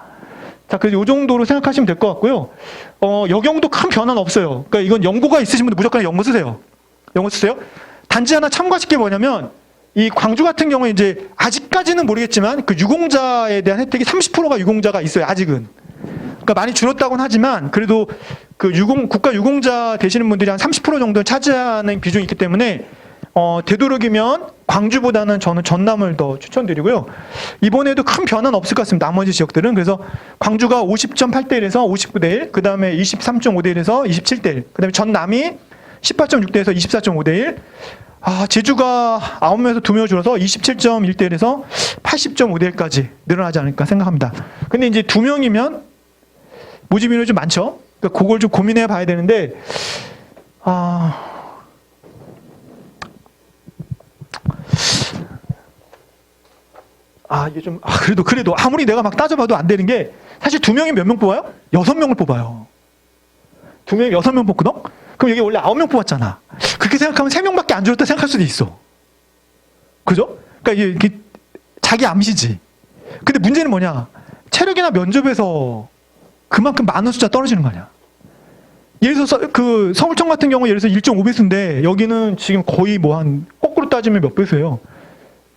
자, 그래서 이 정도로 생각하시면 될 것 같고요. 여경도 큰 변화는 없어요. 그러니까 이건 연고가 있으신 분들 무조건 연고 쓰세요. 연고 쓰세요. 단지 하나 참고하실 게 뭐냐면 이 광주 같은 경우에 이제 아직까지는 모르겠지만 그 유공자에 대한 혜택이 30%가 유공자가 있어요. 아직은. 그러니까 많이 줄었다고는 하지만 그래도 국가 유공자 되시는 분들이 한 30% 정도 차지하는 비중이 있기 때문에 되도록이면 광주보다는 저는 전남을 더 추천드리고요. 이번에도 큰 변화는 없을 것 같습니다. 나머지 지역들은. 그래서 광주가 50.8대 1에서 59대 1, 그 다음에 23.5대 1에서 27대 1, 그 다음에 전남이 18.6대에서 24.5대 1, 제주가 9명에서 2명을 줄어서 27.1대 1에서 80.5대 1까지 늘어나지 않을까 생각합니다. 근데 이제 2명이면 모집 인원이 좀 많죠? 그러니까 그걸 좀 고민해 봐야 되는데, 이게 좀, 그래도 아무리 내가 막 따져봐도 안 되는 게, 사실 2명이 몇 명 뽑아요? 6명을 뽑아요. 2명이 6명 뽑거든? 그럼 여기 원래 9명 뽑았잖아. 그렇게 생각하면 3명밖에 안 줄었다 생각할 수도 있어. 그죠? 그러니까 이게 자기 암시지. 근데 문제는 뭐냐? 체력이나 면접에서 그만큼 많은 숫자 떨어지는 거 아니야. 예를 들어서 서울청 같은 경우 예를 들어서 1.5배수인데 여기는 지금 거의 뭐 한 거꾸로 따지면 몇 배수예요?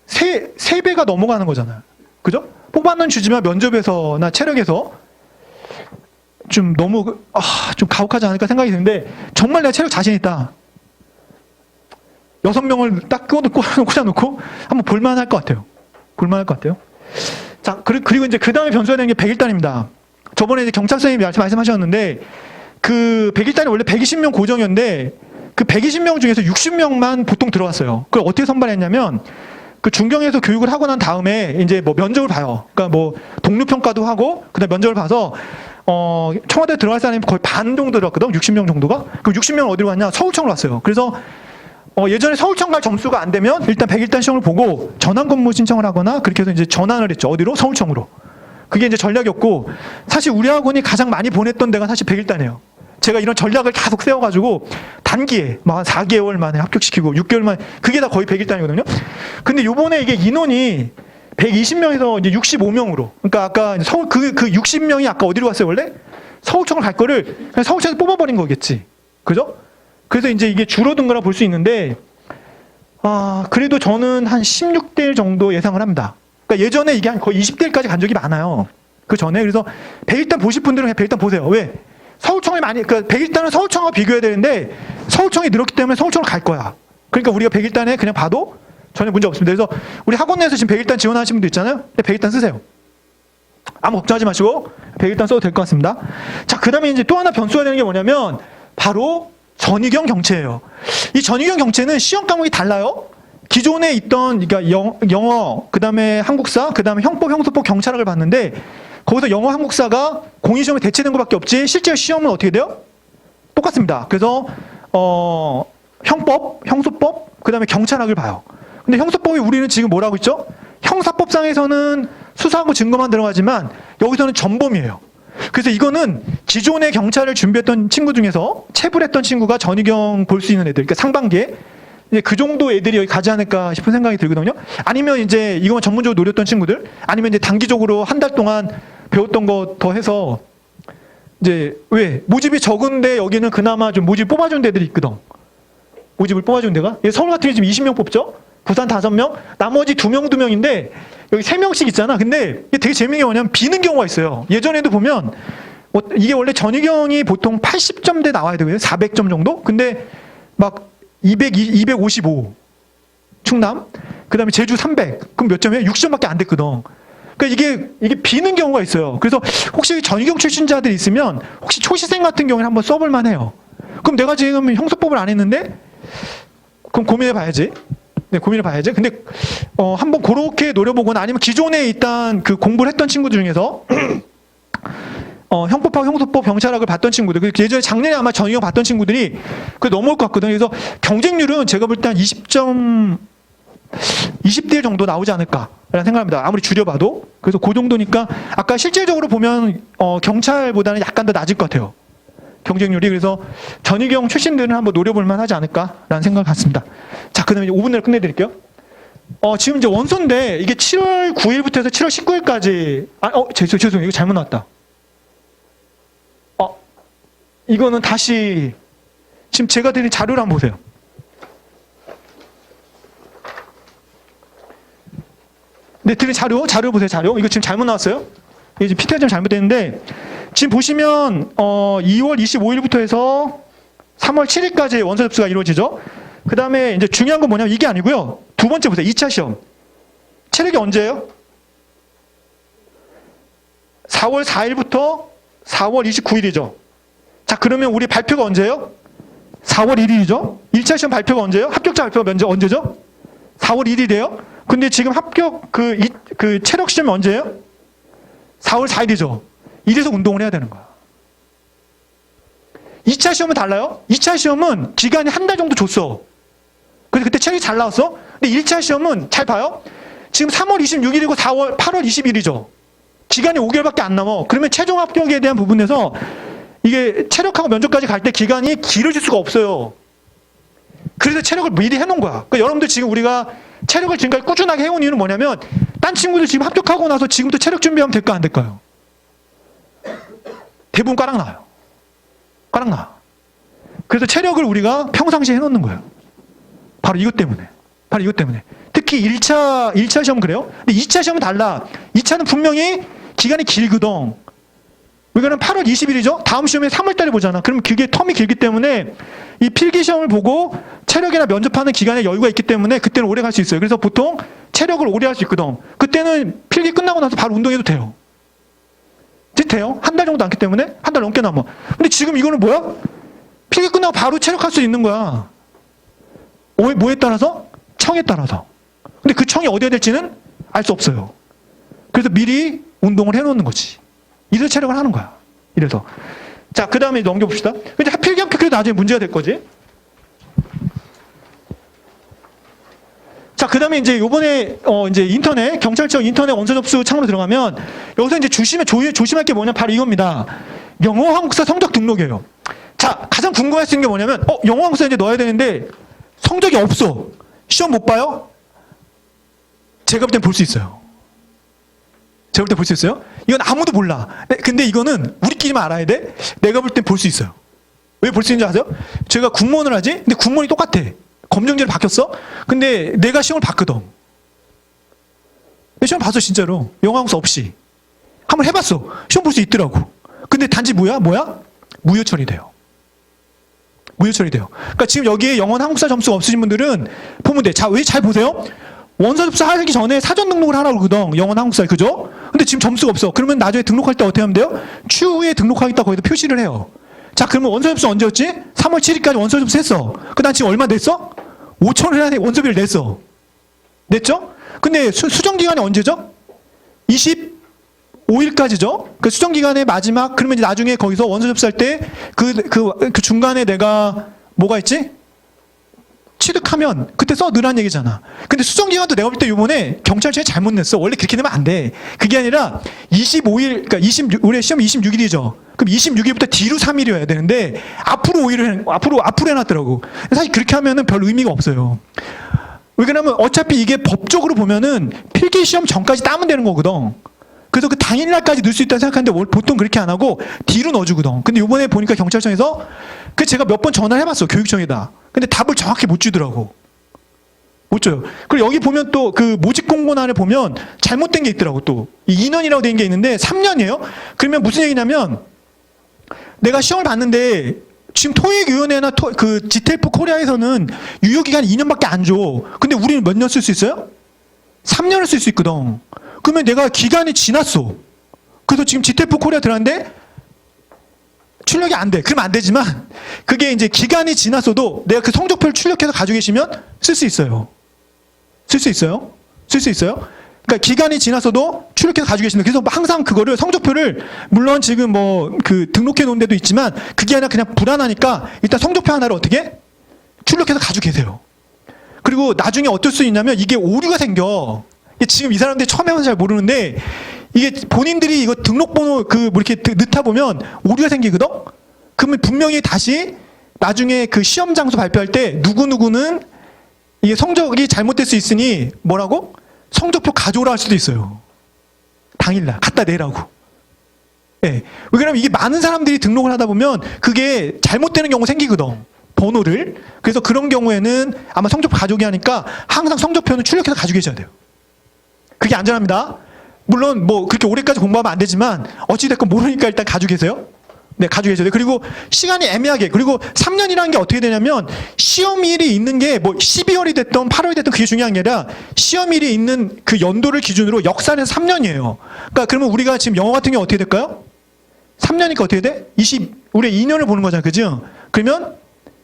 3배가 넘어가는 거잖아요. 그죠? 뽑았는 주지만 면접에서나 체력에서 좀 너무 좀 가혹하지 않을까 생각이 드는데 정말 내가 체력 자신 있다. 6명을 딱 꽂아놓고 한번 볼만할 것 같아요. 볼만할 것 같아요. 자, 그리고 이제 그 다음에 변수가 되는 게 100일단입니다. 저번에 이제 경찰 선생님이 말씀하셨는데 그 100일단이 원래 120명 고정이었는데 그 120명 중에서 60명만 보통 들어왔어요. 그걸 어떻게 선발했냐면 그 중경에서 교육을 하고 난 다음에 이제 뭐 면접을 봐요. 그러니까 뭐 동료평가도 하고 그다음 면접을 봐서 청와대 들어갈 사람이 거의 반 정도 들어왔거든. 60명 정도가. 그럼 60명은 어디로 갔냐? 서울청으로 왔어요. 그래서 예전에 서울청 갈 점수가 안 되면 일단 100일단 시험을 보고 전환 근무 신청을 하거나 그렇게 해서 이제 전환을 했죠. 어디로? 서울청으로. 그게 이제 전략이었고 사실 우리 학원이 가장 많이 보냈던 데가 사실 100일단이에요. 제가 이런 전략을 계속 세워가지고 단기에 막 한 4개월 만에 합격시키고 6개월 만에 그게 다 거의 100일단이거든요. 근데 요번에 이게 인원이 120명에서 이제 65명으로. 그러니까 아까 서울 그 60명이 아까 어디로 갔어요 원래? 서울청을 갈 거를 그냥 서울청에서 뽑아버린 거겠지. 그죠? 그래서 이제 이게 줄어든 거라 볼 수 있는데 그래도 저는 한 16대 1 정도 예상을 합니다. 그러니까 예전에 이게 한 거의 20대 1까지 간 적이 많아요. 그 전에. 그래서 100일단 보실 분들은 그냥 100일단 보세요. 왜? 서울청이 많이, 그러니까 100일단은 서울청과 비교해야 되는데 서울청이 늘었기 때문에 서울청을 갈 거야. 그러니까 우리가 100일단에 그냥 봐도 전혀 문제 없습니다. 그래서 우리 학원 내에서 지금 100일단 지원하시는 분도 있잖아요. 근데 100일단 쓰세요. 아무 걱정하지 마시고 100일단 써도 될 것 같습니다. 자, 그 다음에 이제 또 하나 변수가 되는 게 뭐냐면 바로 전위경 경채예요. 이 전위경 경채는 시험 과목이 달라요. 기존에 있던 그러니까 영어, 그 다음에 한국사, 그 다음에 형법, 형소법, 경찰학을 봤는데 거기서 영어, 한국사가 공인시험에 대체된 것밖에 없지 실제 시험은 어떻게 돼요? 똑같습니다. 그래서 형법, 형소법, 그 다음에 경찰학을 봐요. 근데 형소법이 우리는 지금 뭐라고 있죠? 형사법상에서는 수사하고 증거만 들어가지만 여기서는 전범이에요. 그래서 이거는 기존의 경찰을 준비했던 친구 중에서 체불했던 친구가 전위경 볼 수 있는 애들, 그러니까 상반기에 이제 그 정도 애들이 여기 가지 않을까 싶은 생각이 들거든요. 아니면 이제 이거만 전문적으로 노렸던 친구들, 아니면 이제 단기적으로 한 달 동안 배웠던 거 더 해서 이제 왜 모집이 적은데 여기는 그나마 좀 모집 뽑아준 데들이 있거든. 모집을 뽑아준 데가 서울 같은 경우 지금 20명 뽑죠. 부산 5명, 나머지 2명인데 여기 3명씩 있잖아. 근데 이게 되게 재밌는 게 뭐냐면 비는 경우가 있어요. 예전에도 보면 이게 원래 전위경이 보통 80점대 나와야 되거든요. 400점 정도? 근데 막 255 충남, 그 다음에 제주 300. 그럼 몇 점이에요? 60점밖에 안 됐거든. 그러니까 이게 비는 경우가 있어요. 그래서 혹시 전위경 출신자들이 있으면 혹시 초시생 같은 경우는 한번 써볼 만해요. 그럼 내가 지금 형소법을 안 했는데 그럼 고민해 봐야지. 네, 고민을 봐야지. 근데 한번 그렇게 노려보거나 아니면 기존에 일단 그 공부를 했던 친구들 중에서 형법하고 형소법, 경찰학을 봤던 친구들, 예전에 작년에 아마 전위경 봤던 친구들이 그 넘어올 것 같거든요. 그래서 경쟁률은 제가 볼 때 한 20대 1 정도 나오지 않을까라는 생각합니다. 아무리 줄여봐도. 그래서 그 정도니까 아까 실질적으로 보면 경찰보다는 약간 더 낮을 것 같아요. 경쟁률이. 그래서 전위경 출신들은 한번 노려볼 만하지 않을까라는 생각을 갖습니다. 자, 그 다음에 5분 내로 끝내드릴게요. 지금 이제 원서인데 이게 7월 9일부터 해서 7월 19일까지 죄송해요. 이거 잘못 나왔다. 이거는 다시 지금 제가 드린 자료를 한번 보세요. 네, 드린 자료 보세요. 자료. 이거 지금 잘못 나왔어요. 이게 지금 PT가 좀 잘못됐는데 지금 보시면 2월 25일부터 해서 3월 7일까지 원서 접수가 이루어지죠. 그 다음에 이제 중요한 건 뭐냐면 이게 아니고요. 두 번째 보세요. 2차 시험. 체력이 언제예요? 4월 4일부터 4월 29일이죠. 자, 그러면 우리 발표가 언제예요? 4월 1일이죠. 1차 시험 발표가 언제예요? 합격자 발표가 언제죠? 4월 1일이에요. 근데 지금 합격 그 체력 시험이 언제예요? 4월 4일이죠. 이래서 운동을 해야 되는 거야. 2차 시험은 달라요. 2차 시험은 기간이 한 달 정도 줬어. 그래서 그때 체력이 잘 나왔어. 근데 1차 시험은 잘 봐요. 지금 3월 26일이고 8월 20일이죠. 기간이 5개월밖에 안 남아. 그러면 최종 합격에 대한 부분에서 이게 체력하고 면접까지 갈 때 기간이 길어질 수가 없어요. 그래서 체력을 미리 해놓은 거야. 그러니까 여러분들 지금 우리가 체력을 지금까지 꾸준하게 해온 이유는 뭐냐면 딴 친구들 지금 합격하고 나서 지금부터 체력 준비하면 될까 안 될까요? 대부분 꽈락 나와요. 꽈락 나와. 그래서 체력을 우리가 평상시에 해놓는 거예요. 바로 이것 때문에. 특히 1차 시험은 그래요. 근데 2차 시험은 달라. 2차는 분명히 기간이 길거든. 이거는 8월 20일이죠. 다음 시험에 3월 달에 보잖아. 그럼 그게 텀이 길기 때문에 이 필기 시험을 보고 체력이나 면접하는 기간에 여유가 있기 때문에 그때는 오래 갈 수 있어요. 그래서 보통 체력을 오래 할 수 있거든. 그때는 필기 끝나고 나서 바로 운동해도 돼요. 돼요. 한 달 정도 남기 때문에 한 달 넘게 남아. 근데 지금 이거는 뭐야? 필기 끝나고 바로 체력할 수 있는 거야. 뭐에 따라서? 청에 따라서. 근데 그 청이 어디에 될지는 알 수 없어요. 그래서 미리 운동을 해놓는 거지. 이래서 체력을 하는 거야. 이래서. 자, 그 다음에 넘겨봅시다. 근데 필기 합격해도 나중에 문제가 될 거지. 자, 그 다음에 이제 요번에, 이제 인터넷, 경찰청 인터넷 원서 접수 창으로 들어가면 여기서 이제 조심할 게 뭐냐? 바로 이겁니다. 영어, 한국사 성적 등록이에요. 자, 가장 궁금할 수 있는 게 뭐냐면, 영어 학사 이제 넣어야 되는데 성적이 없어. 시험 못 봐요? 제가 볼 땐 볼 수 있어요. 제가 볼 때 볼 수 있어요? 이건 아무도 몰라. 근데 이거는 우리끼리만 알아야 돼. 내가 볼 땐 볼 수 있어요. 왜 볼 수 있는지 아세요? 제가 군무원을 하지? 근데 군무원이 똑같아. 검정제를 바뀌었어? 근데 내가 시험을 봤거든. 시험 봤어, 진짜로. 영어 학사 없이. 한번 해봤어. 시험 볼 수 있더라고. 근데 단지 뭐야? 무효 처리돼요. 무효 처리돼요. 그러니까 지금 여기에 영어 한국사 점수가 없으신 분들은 보면 돼. 자, 왜 잘 보세요? 원서 접수 하기 전에 사전 등록을 하라고 그러거든. 영어 한국사, 그죠? 근데 지금 점수가 없어. 그러면 나중에 등록할 때 어떻게 하면 돼요? 추후에 등록하겠다 거기다 표시를 해요. 자, 그러면 원서 접수 언제였지? 3월 7일까지 원서 접수했어. 그 난 지금 얼마 냈어? 5,000원 안에 원서비를 냈어. 냈죠? 근데 수정 기간이 언제죠? 25일까지죠? 그 수정 기간의 마지막, 그러면 이제 나중에 거기서 원서 접수할 때 그 중간에 내가 뭐가 있지? 취득하면 그때 써 넣으란 얘기잖아. 근데 수정 기간도 내가 볼 때 이번에 경찰청에 잘못 냈어. 원래 그렇게 내면 안 돼. 그게 아니라 25일, 그러니까 올해 시험 26일이죠. 그럼 26일부터 뒤로 3일이어야 되는데 앞으로 5일을 앞으로 해놨더라고. 사실 그렇게 하면은 별 의미가 없어요. 왜 그러냐면 어차피 이게 법적으로 보면은 필기 시험 전까지 따면 되는 거거든. 그래서 그 당일날까지 넣을 수 있다고 생각하는데 보통 그렇게 안 하고 뒤로 넣어주거든. 근데 이번에 보니까 경찰청에서 그 제가 몇 번 전화를 해봤어, 교육청에다. 근데 답을 정확히 못 주더라고. 못 줘요. 그리고 여기 보면 또 그 모집 공고란에 보면 잘못된 게 있더라고. 또 2년이라고 된 게 있는데 3년이에요. 그러면 무슨 얘기냐면 내가 시험을 봤는데 지금 토익위원회나 그 지텔프 코리아에서는 유효기간이 2년밖에 안 줘. 근데 우리는 몇 년 쓸 수 있어요? 3년을 쓸 수 있거든. 그러면 내가 기간이 지났어. 그래서 지금 지텔프 코리아 들어갔는데 출력이 안 돼. 그러면 안 되지만 그게 이제 기간이 지났어도 내가 그 성적표를 출력해서 가지고 계시면 쓸 수 있어요. 쓸 수 있어요. 쓸 수 있어요. 그러니까 기간이 지났어도 출력해서 가지고 계시는. 그래서 항상 그거를 성적표를 물론 지금 뭐 그 등록해 놓은 데도 있지만 그게 아니라 그냥 불안하니까 일단 성적표 하나를 어떻게 출력해서 가지고 계세요. 그리고 나중에 어떨 수 있냐면 이게 오류가 생겨. 지금 이 사람들이 처음 해봐서 잘 모르는데 이게 본인들이 이거 등록번호 뭐 이렇게 넣다 보면 오류가 생기거든? 그러면 분명히 다시 나중에 그 시험 장소 발표할 때 누구누구는 이게 성적이 잘못될 수 있으니 뭐라고? 성적표 가져오라 할 수도 있어요. 당일날 갖다 내라고. 예. 네. 왜냐면 이게 많은 사람들이 등록을 하다 보면 그게 잘못되는 경우 생기거든. 번호를. 그래서 그런 경우에는 아마 성적표 가져오게 하니까 항상 성적표는 출력해서 가지고 계셔야 돼요. 그게 안전합니다. 물론 뭐 그렇게 오래까지 공부하면 안 되지만 어찌됐건 모르니까 일단 가지고 계세요. 네, 가지고 계셔야 돼요. 그리고 시간이 애매하게, 그리고 3년이라는 게 어떻게 되냐면 시험일이 있는 게 뭐 12월이 됐던 8월이 됐던 그게 중요한 게 아니라 시험일이 있는 그 연도를 기준으로 역산해서 3년이에요. 그러니까 그러면 우리가 지금 영어 같은 경우 어떻게 될까요? 3년이니까 어떻게 돼? 우리 2년을 보는 거잖아요. 그죠? 그러면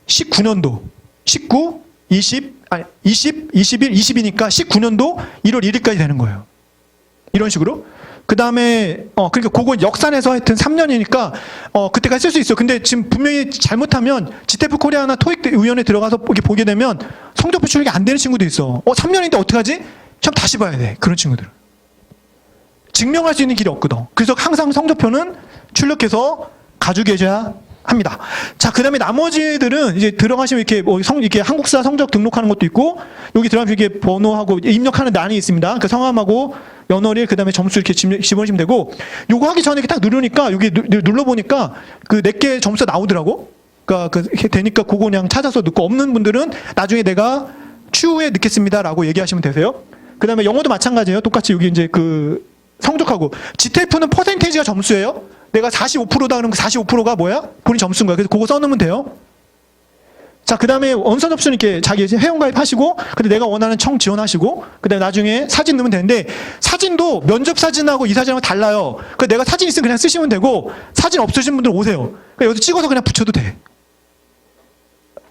19년도 19, 20, 21, 20이니까 19년도 1월 1일까지 되는 거예요. 이런 식으로. 그 다음에, 그러니까 그건 역산해서 하여튼 3년이니까, 그때까지 쓸 수 있어. 근데 지금 분명히 잘못하면 지테프 코리아나 토익위원회 들어가서 이렇게 보게 되면 성적표 출력이 안 되는 친구도 있어. 3년인데 어떡하지? 시험 다시 봐야 돼. 그런 친구들. 증명할 수 있는 길이 없거든. 그래서 항상 성적표는 출력해서 가지고 계셔야 합니다. 자, 그 다음에 나머지들은 이제 들어가시면 이렇게 이렇게 한국사 성적 등록하는 것도 있고, 여기 들어가면 이게 번호하고 입력하는 난이 있습니다. 그 성함하고 연월일, 그 다음에 점수 이렇게 집어넣으시면 되고, 요거 하기 전에 이렇게 딱 누르니까, 여기 눌러보니까 그 4개 점수가 나오더라고. 그러니까 되니까 그거 그냥 찾아서 넣고, 없는 분들은 나중에 내가 추후에 넣겠습니다라고 얘기하시면 되세요. 그 다음에 영어도 마찬가지예요. 똑같이 여기 이제 그 성적하고, GTF는 퍼센테이지가 점수예요. 내가 45%다 그러면 그 45%가 뭐야? 본인 점수인 거야. 그래서 그거 써놓으면 돼요. 자, 그 다음에 원서 접수는 이렇게 자기 회원가입 하시고, 근데 내가 원하는 청 지원하시고, 그 다음에 나중에 사진 넣으면 되는데, 사진도 면접 사진하고 이 사진하고 달라요. 그러니까 내가 사진 있으면 그냥 쓰시면 되고, 사진 없으신 분들 오세요. 그러니까 여기서 찍어서 그냥 붙여도 돼.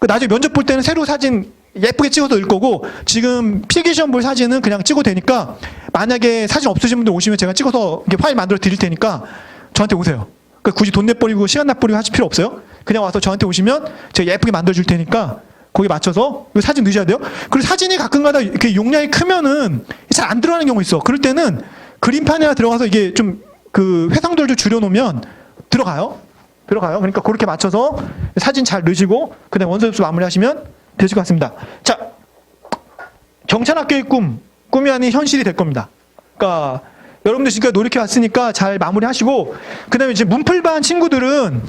나중에 면접 볼 때는 새로 사진 예쁘게 찍어서 넣을 거고, 지금 필기시험 볼 사진은 그냥 찍어도 되니까, 만약에 사진 없으신 분들 오시면 제가 찍어서 이렇게 파일 만들어 드릴 테니까, 저한테 오세요. 그러니까 굳이 돈 내버리고 시간 납버리고 하실 필요 없어요. 그냥 와서 저한테 오시면 제가 예쁘게 만들어 줄 테니까 거기에 맞춰서 사진 넣으셔야 돼요. 그리고 사진이 가끔가다 이렇게 용량이 크면은 잘 안 들어가는 경우 있어. 그럴 때는 그림판에 들어가서 이게 좀 그 회상도를 좀 줄여놓으면 들어가요. 들어가요. 그러니까 그렇게 맞춰서 사진 잘 넣으시고 그다음에 원서 접수 마무리하시면 되실 것 같습니다. 자, 경찰학교의 꿈이 아닌 현실이 될 겁니다. 그러니까 여러분들 지금까지 노력해 왔으니까 잘 마무리하시고 그다음에 이제 문풀반 친구들은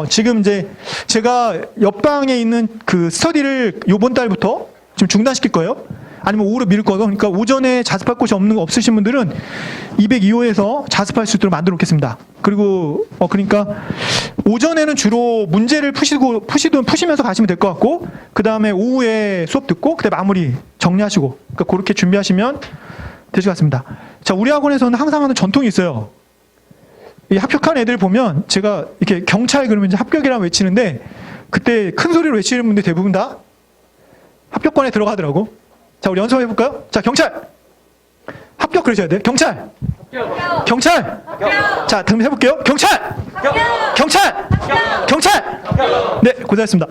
지금 이제 제가 옆방에 있는 그 스터디를 요번 달부터 지금 중단시킬 거예요. 아니면 오후로 미룰 거예요. 그러니까 오전에 자습할 곳이 없으신 분들은 202호에서 자습할 수 있도록 만들어 놓겠습니다. 그리고 그러니까 오전에는 주로 문제를 푸시면서 가시면 될 것 같고 그 다음에 오후에 수업 듣고 그때 마무리 정리하시고 그러니까 그렇게 준비하시면 되실 것 같습니다. 자, 우리 학원에서는 항상 하는 전통이 있어요. 이 합격한 애들 보면 제가 이렇게 경찰 그러면 이제 합격이라고 외치는데 그때 큰 소리로 외치는 분들 대부분 다 합격권에 들어가더라고. 자, 우리 연습해 볼까요? 자, 경찰 합격 그러셔야 돼요. 경찰 합격. 경찰 합격. 자, 그럼 해볼게요. 경찰 합격. 경찰 합격. 경찰 합격. 네, 고생하셨습니다.